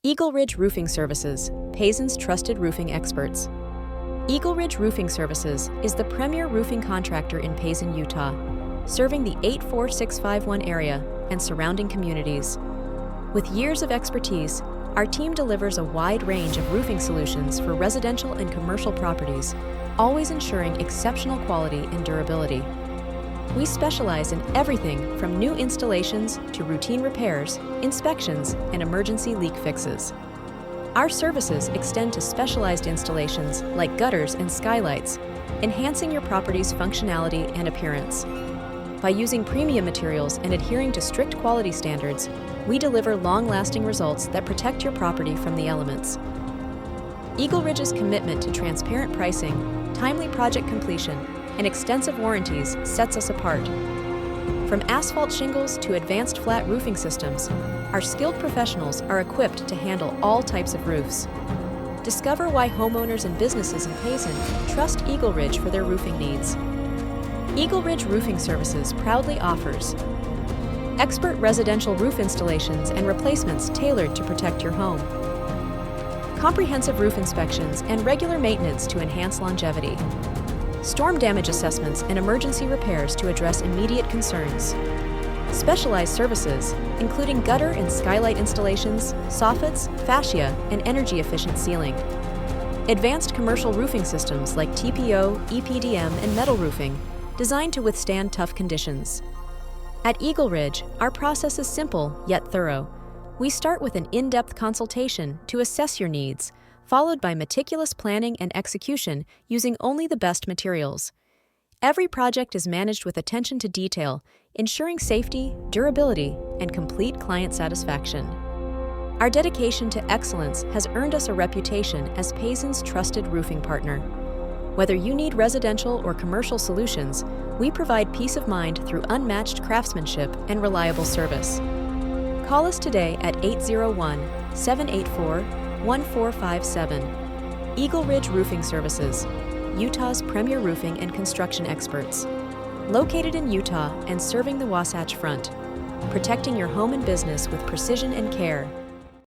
EagleRidge Roofing Services, Payson's trusted roofing experts. EagleRidge Roofing Services is the premier roofing contractor in Payson, Utah, serving the 84651 area and surrounding communities. With years of expertise, our team delivers a wide range of roofing solutions for residential and commercial properties, always ensuring exceptional quality and durability. We specialize in everything from new installations to routine repairs, inspections, and emergency leak fixes. Our services extend to specialized installations like gutters and skylights, enhancing your property's functionality and appearance. By using premium materials and adhering to strict quality standards, we deliver long-lasting results that protect your property from the elements. EagleRidge's commitment to transparent pricing, timely project completion, and extensive warranties sets us apart. From asphalt shingles to advanced flat roofing systems, our skilled professionals are equipped to handle all types of roofs. Discover why homeowners and businesses in Payson trust EagleRidge for their roofing needs. EagleRidge Roofing Services proudly offers expert residential roof installations and replacements tailored to protect your home, comprehensive roof inspections and regular maintenance to enhance longevity, storm damage assessments and emergency repairs to address immediate concerns, specialized services, including gutter and skylight installations, soffits, fascia, and energy-efficient sealing, advanced commercial roofing systems like TPO, EPDM, and metal roofing, designed to withstand tough conditions. At EagleRidge, our process is simple yet thorough. We start with an in-depth consultation to assess your needs, followed by meticulous planning and execution using only the best materials. Every project is managed with attention to detail, ensuring safety, durability, and complete client satisfaction. Our dedication to excellence has earned us a reputation as Payson's trusted roofing partner. Whether you need residential or commercial solutions, we provide peace of mind through unmatched craftsmanship and reliable service. Call us today at 801-784-1457. EagleRidge Roofing Services, Utah's premier roofing and construction experts. Located in Utah and serving the Wasatch Front, protecting your home and business with precision and care.